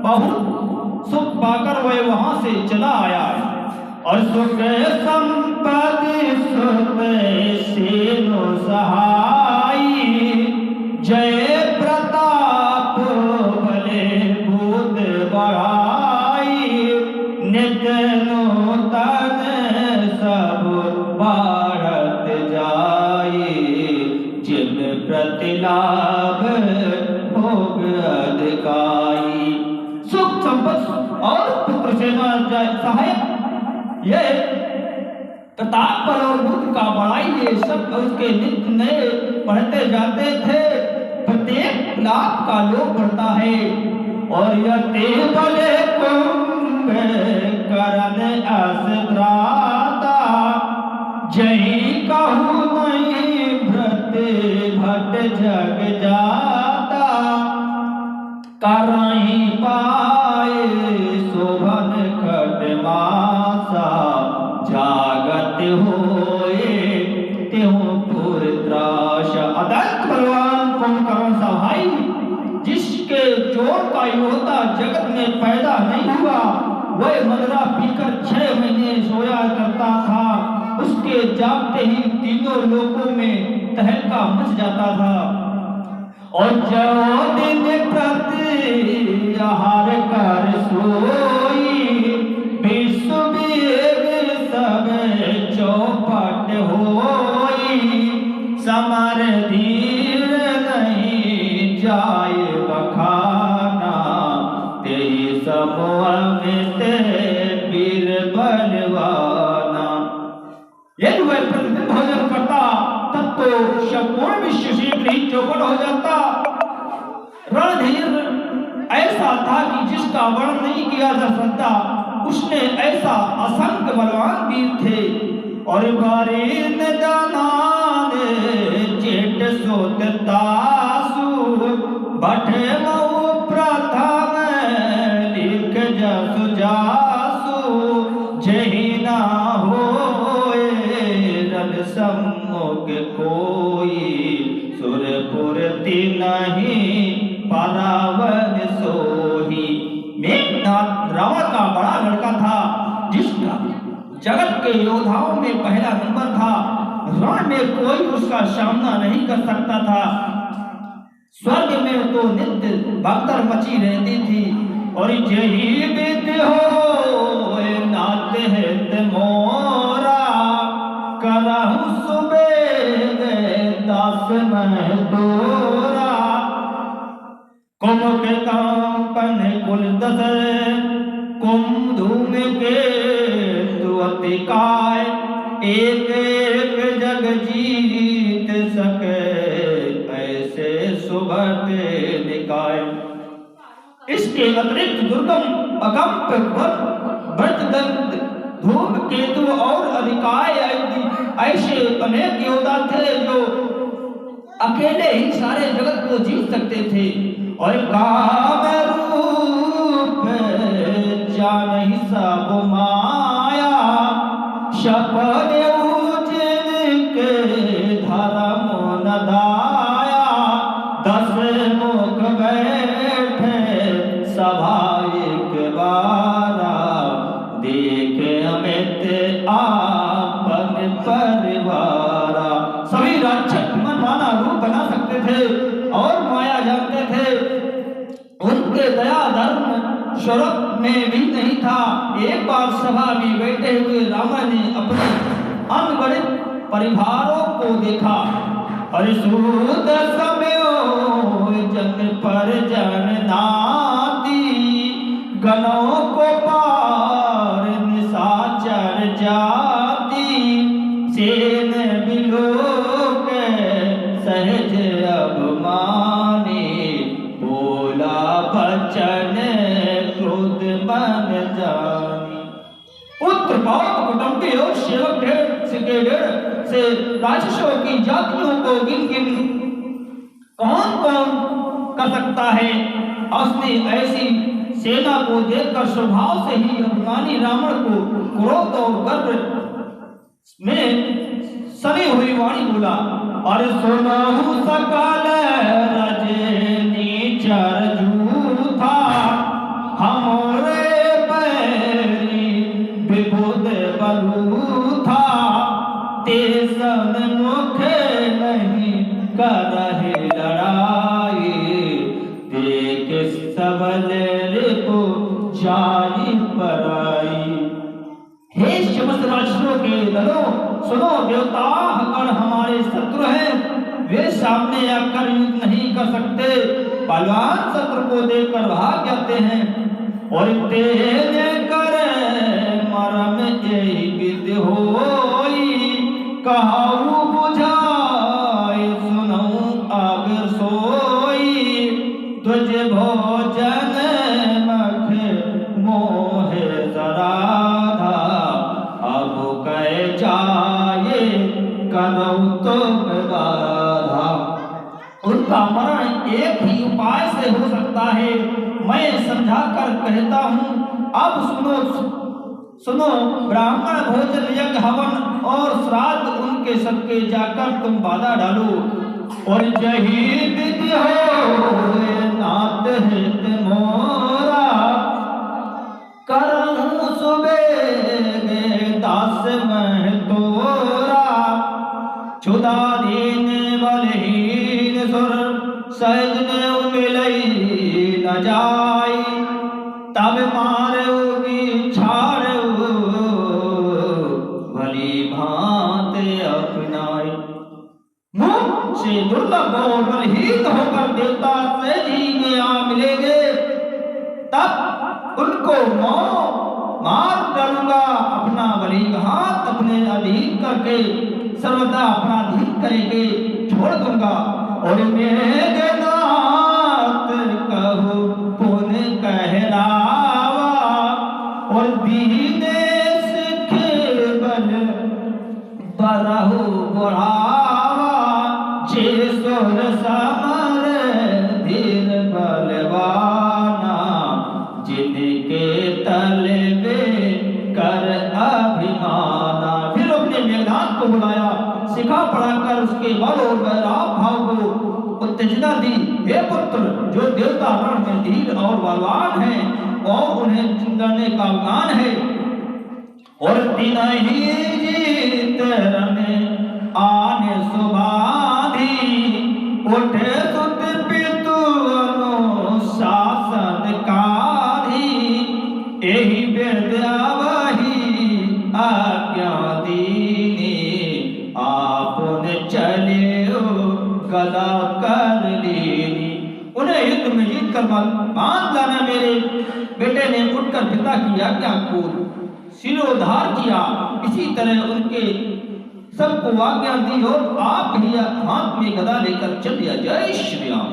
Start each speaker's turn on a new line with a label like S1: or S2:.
S1: बहुत सुख पाकर वह वहां से चला आया और सुख संपत्ति सुख सेनो सहाई जय प्रताप भले भूत बढ़ाई नित्य नूतन सब बढ़त जाई जिन प्रतिलाभ भोग अधिकाई। सुख संपत्ति और पुत्र सेना सहायक ये प्रताप बल और बुद्ध का बड़ाई ये सब उसके नित्य नए पढ़ते जाते थे। प्रत्येक लाभ का लोभ बढ़ता है और यते बले कुंभ करन असत्राता जही कहूँ नहीं भ्रत भट जग जाता कराही पाए शोभन खट मासा जागत होए त्यों पुर त्रास। अदंत बलवान कुंभकर्ण सा भाई जिसके जोर का योद्धा जगत में पैदा नहीं हुआ वह मदरा पीकर 6 महीने सोया करता था। उसके जागते ही तीनों लोकों में तहलका मच जाता था और जो दिन प्रति आहार कर सोई विश्व वेग सब चौपट होई समर धीर नहीं जाए बखाना तेई सब अमित वीर बलवाना। यदि वह प्रतिदिन भोजन करता तब तो संपूर्ण विश्व शीघ्र ही चौपट हो जाता। रणधीर ऐसा था कि जिसका वर्णन नहीं किया जा सकता। उसने ऐसा असंख्य बलवान वीर थे और बारी न दानान जेठ सोत तासु भट मऊ प्रथम लिख जसु जासु जही ना होए रन सम्मुख कोई सुरपुरति नहीं परावन सोही। मेघनाद रावण का बड़ा लड़का था जिसका जगत के योद्धाओं में पहला नंबर था। रण में कोई उसका सामना नहीं कर सकता था। स्वर्ग में तो नित्य भगदड़ मची रहती थी और यही विद हो नाथ हित मोरा करहु सुबेद दास मह तोरा कुमुक कंपन कुल दस कुम धूम के दुअतिकाय एक एक जग जीत सके ऐसे सुभट निकाय। इसके अतिरिक्त दुर्गम अकंप भ्रतदंत धूम केतु और अधिकाय ऐसे अनेक योद्धा थे जो अकेले ही सारे जगत को जीत सकते थे और काम रूप जानहि सब माया सपने जिनके धर्म न दाया 10 मुख बैठे सभा एक बारा देखे अमित आपन परिवारा। सभी राक्षस मनमाना रूप बना सकते थे और माया जानते थे। उनके दया धर्म स्वरूप में भी नहीं था। एक बार सभा में बैठे हुए रावण ने अपने अनगणित परिवारों को देखा और सूद समयो जन पर जन नाती गणों को पार निशाचर जाती सेन बिलोक सहज अभिमानी बोला बचन क्रोध मन जानी। पुत्र पौत्र कुटुंबी और सेवक से राक्षसों की जातियों को गिन गिन कौन कौन कर सकता है। उसने ऐसी सेना को देखकर स्वभाव से ही अभिमानी रावण को क्रोध और गर्व में सनी हुई वाणी बोला और सुनहु सकल रजनी चर जूथा सबल रिपु जाई पराई। हे समस्त राक्षसों के दलों, सुनो, देवता गण हमारे शत्रु हैं, वे सामने आकर युद्ध नहीं कर सकते, बलवान शत्रु को देखकर भाग जाते हैं। और तेज कर मरम यही विधि होई, कहाऊ बुझाए सुनऊं अब सोई, तुझ भोजन मख मोहे सराधा, अब कह जाए करो तुम बाधा। उनका मरण एक ही उपाय से हो सकता है, मैं समझा कर कहता हूँ। अब सुनो, ब्राह्मण भोजन यज्ञ हवन और श्राद्ध उनके सबके जाकर तुम बाधा डालो। और जही विधि हो नाथ हित मोरा, करहूं सुबेगे दास मैं तोरा, क्षुधाधीन बलहीन सुर सहज ने मिलई न जाई, तब मारोगी छाड़ो भली भांत अपनाई। मुख से दुर्लभ और बलहीन होकर देवता सहज ही में आ मिलेंगे, तब उनको मार डालूंगा, अपना बलि हाथ अपने अधीन करके सर्वदा अपना अधीन करेंगे, छोड़ दूंगा। और मेरे नाथ कहूँ पुन कहलावा, और दीने सिख बल बरहु बढ़ावा, जे सोर समर धीर बलवाना, जिनके तलवे कर अभिमाना। फिर अपने मेघनाथ को बुलाया, सिखा पढ़ाकर उसके बल और वैराग भाव को उत्तेजना दी। हे पुत्र, जो देवता रण में धीर और बलवान है और उन्हें चिंगाने का ज्ञान है, और दिन ही जीत रने आने सुबाधी, उठे सुत पितु अनुशासन कारी, यही विद्या वही आज्ञा दीनी, आपने चले गदा कर लेनी। उन्हें युद्ध में जीत कर बांध लाना। मेरे बेटे ने उठकर पिता की आज्ञा को शिरोधार किया, इसी तरह उनके सबको आज्ञा दी और आप ही हाथ में गदा लेकर चल दिया। जय श्री राम।